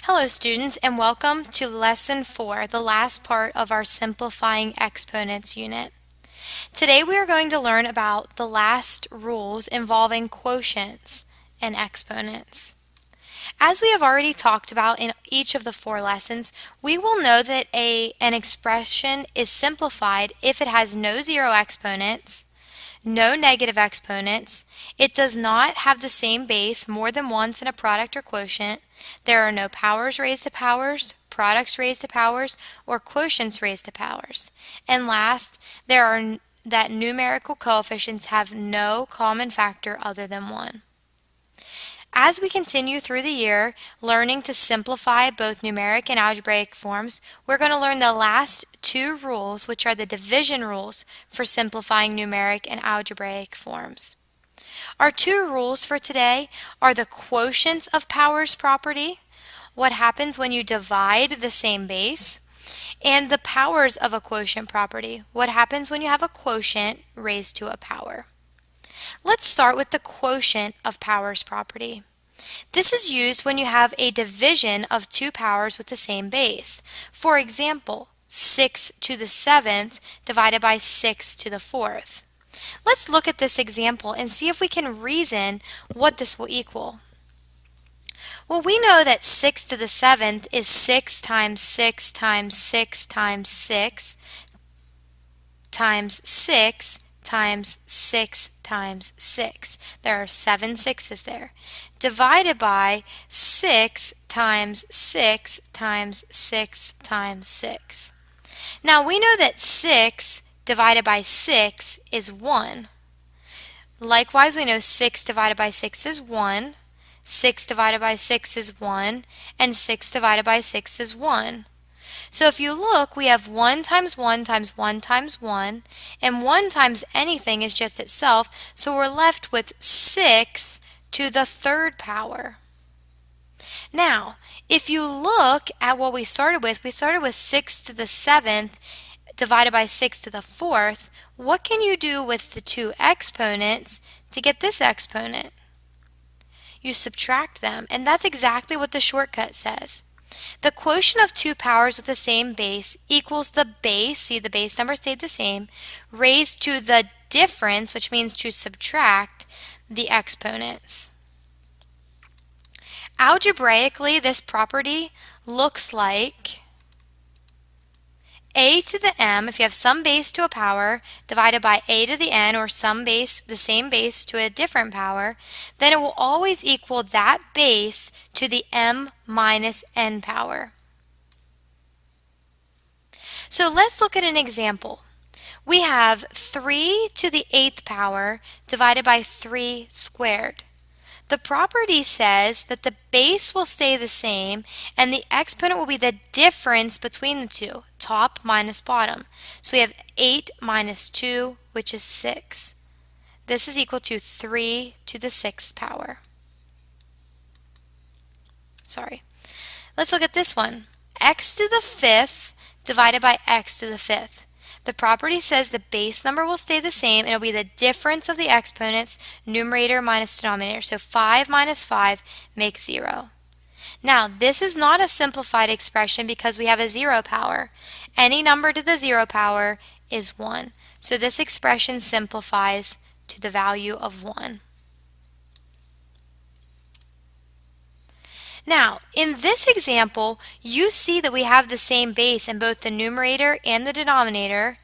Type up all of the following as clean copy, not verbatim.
Hello students and welcome to Lesson 4, the last part of our Simplifying Exponents unit. Today we are going to learn about the last rules involving quotients and exponents. As we have already talked about in each of the 4 lessons, we will know that an expression is simplified if it has no zero exponents, no negative exponents, it does not have the same base more than once in a product or quotient, there are no powers raised to powers, products raised to powers, or quotients raised to powers. And last, that numerical coefficients have no common factor other than 1. As we continue through the year learning to simplify both numeric and algebraic forms, we're going to learn the last 2 rules, which are the division rules for simplifying numeric and algebraic forms. Our 2 rules for today are the quotients of powers property, what happens when you divide the same base, and the powers of a quotient property, what happens when you have a quotient raised to a power. Let's start with the quotient of powers property. This is used when you have a division of 2 powers with the same base. For example, 6 to the 7th divided by 6 to the 4th. Let's look at this example and see if we can reason what this will equal. Well, we know that 6 to the 7th is 6 times 6 times 6 times 6 times 6 times 6 times 6. There are 7 sixes there. Divided by 6 times 6 times 6 times 6. Now we know that 6 divided by 6 is 1. Likewise, we know 6 divided by 6 is 1, 6 divided by 6 is 1, and 6 divided by 6 is 1. So if you look, we have 1 times 1 times 1 times 1, and 1 times anything is just itself, so we're left with 6 to the 3rd power. Now, if you look at what we started with 6 to the 7th divided by 6 to the 4th. What can you do with the 2 exponents to get this exponent? You subtract them, and that's exactly what the shortcut says. The quotient of 2 powers with the same base equals the base, see the base number stayed the same, raised to the difference, which means to subtract the exponents. Algebraically, this property looks like a to the m, if you have some base to a power, divided by a to the n, or some base, the same base to a different power, then it will always equal that base to the m minus n power. So let's look at an example. We have 3 to the 8th power divided by 3 squared. The property says that the base will stay the same and the exponent will be the difference between the two, top minus bottom. So we have 8 minus 2, which is 6. This is equal to 3 to the 6th power. Let's look at this one. X to the 5th divided by x to the 5th. The property says the base number will stay the same and it will be the difference of the exponents, numerator minus denominator. So 5 minus 5 makes 0. Now, this is not a simplified expression because we have a 0 power. Any number to the 0 power is 1. So this expression simplifies to the value of 1. Now, in this example, you see that we have the same base in both the numerator and the denominator.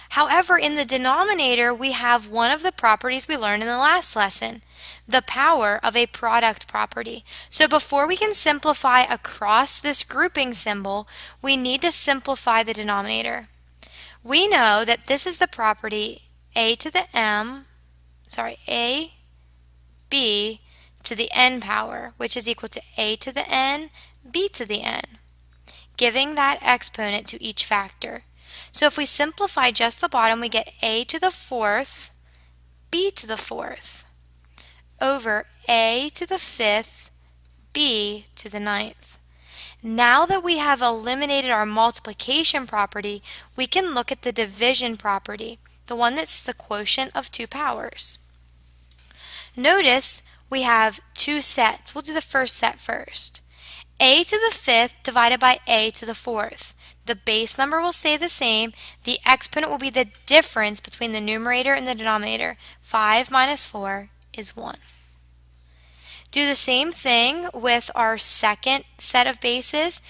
However, in the denominator, we have one of the properties we learned in the last lesson, the power of a product property. So before we can simplify across this grouping symbol, we need to simplify the denominator. We know that this is the property a to the b to the n power, which is equal to a to the n, b to the n, giving that exponent to each factor. So if we simplify just the bottom, we get a to the 4th, b to the 4th, over a to the 5th, b to the 9th. Now that we have eliminated our multiplication property, we can look at the division property, the one that's the quotient of 2 powers. Notice we have 2 sets. We'll do the first set first. a to the fifth divided by a to the fourth. The base number will stay the same. The exponent will be the difference between the numerator and the denominator. 5 minus 4 is 1. Do the same thing with our second set of bases.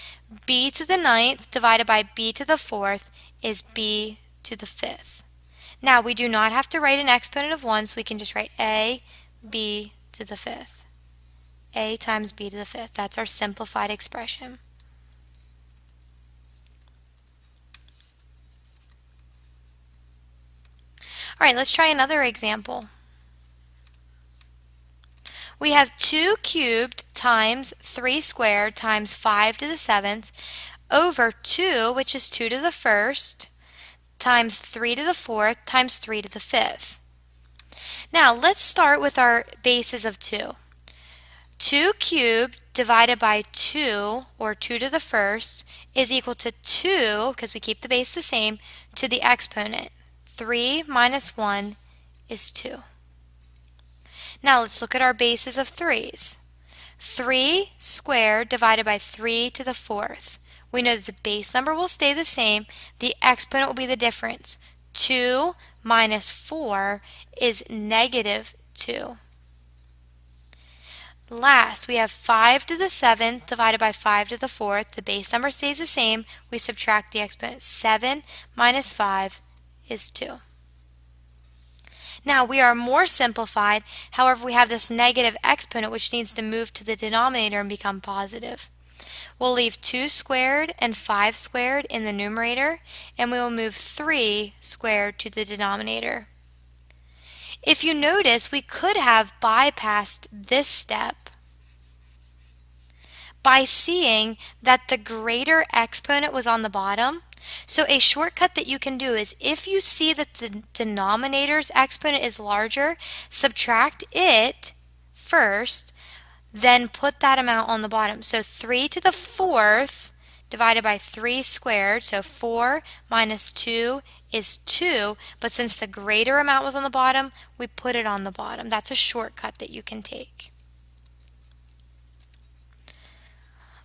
B to the ninth divided by b to the fourth is b to the fifth. Now we do not have to write an exponent of 1, so we can just write a, b to the fifth. A times b to the fifth. That's our simplified expression. All right, let's try another example. We have 2 cubed times 3 squared times 5 to the 7th over 2, which is 2 to the 1st, times 3 to the 4th times 3 to the 5th. Now let's start with our bases of 2. 2 cubed divided by 2, or 2 to the 1st, is equal to 2, because we keep the base the same, to the exponent. 3 minus 1 is 2. Now let's look at our bases of 3's. 3 squared divided by 3 to the 4th. We know that the base number will stay the same. The exponent will be the difference. 2 minus 4 is negative 2. Last, we have 5 to the 7th divided by 5 to the 4th. The base number stays the same. We subtract the exponent. 7 minus 5 is 2. Now we are more simplified, however we have this negative exponent which needs to move to the denominator and become positive. We'll leave 2 squared and 5 squared in the numerator, and we will move 3 squared to the denominator. If you notice, we could have bypassed this step by seeing that the greater exponent was on the bottom. So a shortcut that you can do is, if you see that the denominator's exponent is larger, subtract it first, then put that amount on the bottom. So 3 to the 4th divided by 3 squared, so 4 minus 2 is 2, but since the greater amount was on the bottom, we put it on the bottom. That's a shortcut that you can take.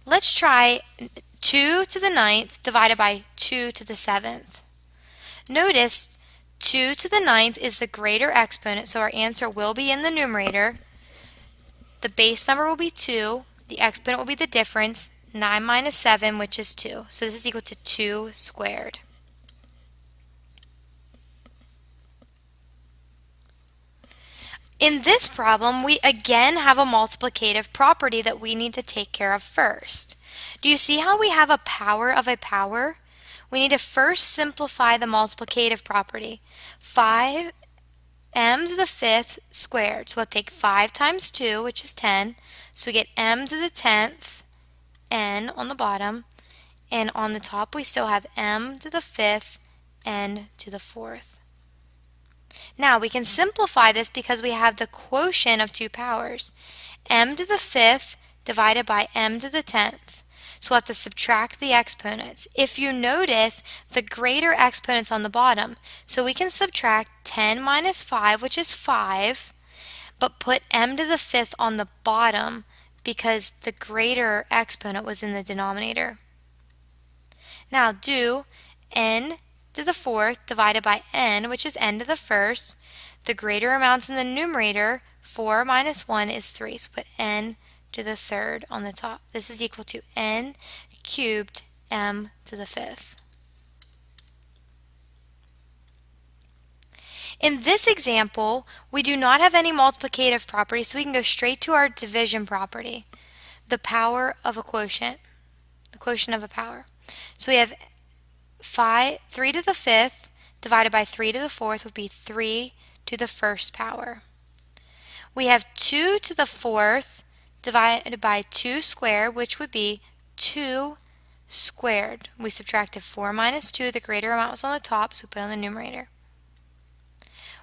Let's try 2 to the 9th divided by 2 to the 7th. Notice 2 to the 9th is the greater exponent, so our answer will be in the numerator. The base number will be 2. The exponent will be the difference, 9 minus 7, which is 2. So this is equal to 2 squared. In this problem, we again have a multiplicative property that we need to take care of first. Do you see how we have a power of a power? We need to first simplify the multiplicative property. 5m to the 5th squared. So we'll take 5 times 2, which is 10. So we get m to the 10th, n on the bottom. And on the top, we still have m to the 5th, n to the 4th. Now we can simplify this because we have the quotient of two powers. M to the 5th divided by m to the 10th. So we'll have to subtract the exponents. If you notice, the greater exponent's on the bottom. So we can subtract 10 minus 5, which is 5, but put m to the 5th on the bottom because the greater exponent was in the denominator. Now do n to the 4th divided by n, which is n to the 1st. The greater amount's in the numerator. 4 minus 1 is 3. So put n to the 3rd on the top. This is equal to n cubed m to the 5th. In this example, we do not have any multiplicative property, so we can go straight to our division property, the power of a quotient, the quotient of a power. So we have 3 to the 5th divided by 3 to the 4th would be 3 to the 1st power. We have 2 to the 4th divided by 2 squared, which would be 2 squared. We subtracted 4 minus 2. The greater amount was on the top, so we put it on the numerator.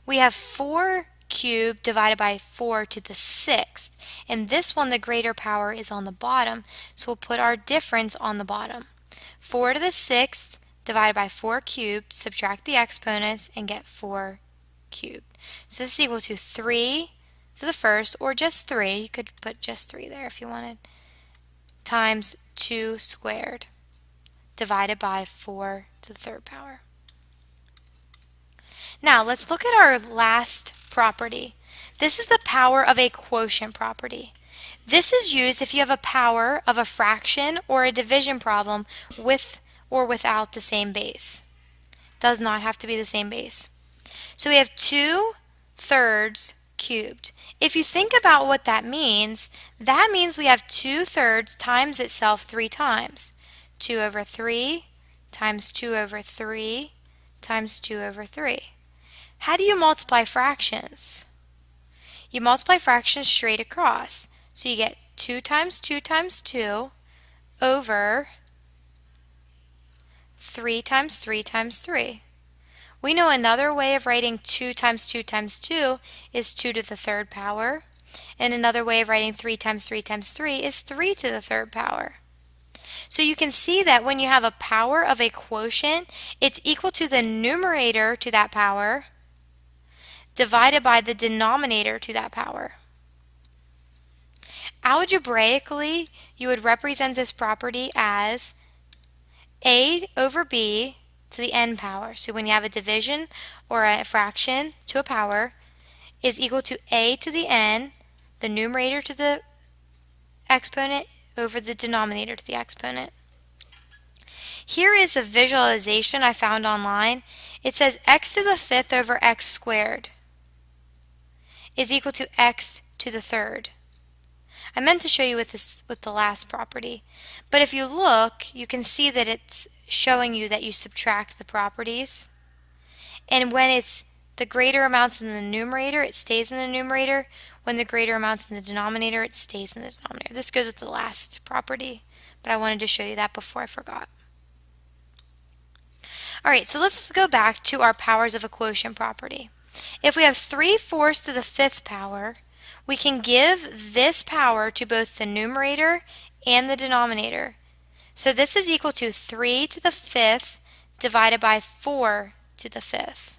We have 4 cubed divided by 4 to the 6th. In this one, the greater power is on the bottom, so we'll put our difference on the bottom. 4 to the 6th divided by 4 cubed, subtract the exponents, and get 4 cubed. So this is equal to 3 to the 1st, or just 3. You could put just 3 there if you wanted. times 2 squared divided by 4 to the third power. Now let's look at our last property. This is the power of a quotient property. This is used if you have a power of a fraction or a division problem with or without the same base. Does not have to be the same base. So we have 2/3 cubed. If you think about what that means we have 2/3 times itself 3 times. 2/3 times 2/3 times 2/3. How do you multiply fractions? You multiply fractions straight across. So you get 2 times 2 times 2 over 3 times 3 times 3. We know another way of writing 2 times 2 times 2 is 2 to the third power. And another way of writing 3 times 3 times 3 is 3 to the third power. So you can see that when you have a power of a quotient, it's equal to the numerator to that power divided by the denominator to that power. Algebraically, you would represent this property as a over b to the n power. So when you have a division or a fraction to a power is equal to a to the n, the numerator to the exponent over the denominator to the exponent. Here is a visualization I found online. It says x to the fifth over x squared is equal to x to the third. I meant to show you with the last property, but if you look, you can see that it's showing you that you subtract the properties, and when it's the greater amounts in the numerator, it stays in the numerator. When the greater amounts in the denominator, it stays in the denominator. This goes with the last property, but I wanted to show you that before I forgot. Alright, so let's go back to our powers of a quotient property. If we have 3/4 to the fifth power, we can give this power to both the numerator and the denominator. So this is equal to 3 to the fifth divided by 4 to the fifth.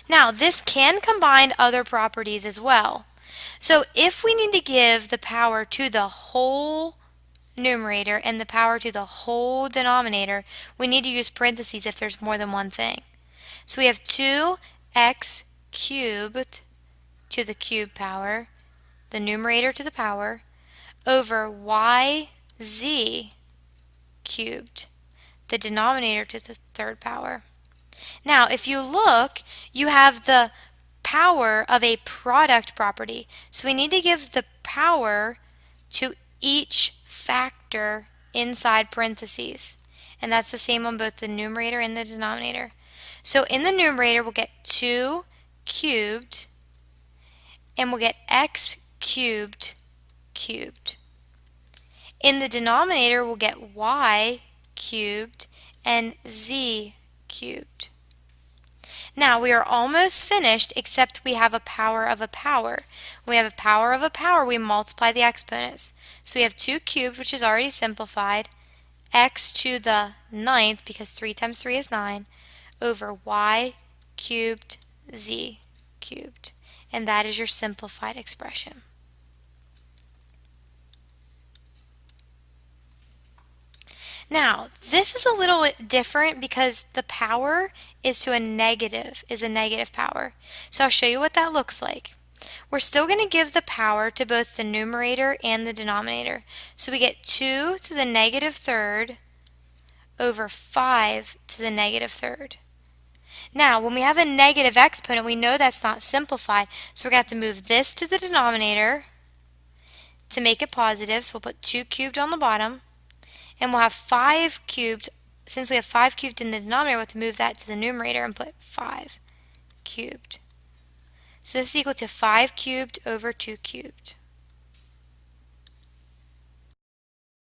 Now this can combine other properties as well. So if we need to give the power to the whole numerator and the power to the whole denominator, we need to use parentheses if there's more than one thing. So we have 2x cubed to the cube power, the numerator to the power, over yz cubed, the denominator to the third power. Now if you look, you have the power of a product property. So we need to give the power to each factor inside parentheses. And that's the same on both the numerator and the denominator. So in the numerator we'll get 2 cubed and we'll get x cubed cubed. In the denominator we'll get y cubed and z cubed. Now we are almost finished except we have a power of a power. When we have a power of a power, we multiply the exponents. So we have 2 cubed, which is already simplified, x to the ninth, because 3 times 3 is 9, over y cubed z cubed. And that is your simplified expression. Now, this is a little bit different because the power is a negative power. So I'll show you what that looks like. We're still going to give the power to both the numerator and the denominator. So we get 2 to the negative third over 5 to the negative third. Now, when we have a negative exponent, we know that's not simplified, so we're going to have to move this to the denominator to make it positive. So we'll put 2 cubed on the bottom. And we'll have 5 cubed. Since we have 5 cubed in the denominator, we'll have to move that to the numerator and put 5 cubed. So this is equal to 5 cubed over 2 cubed.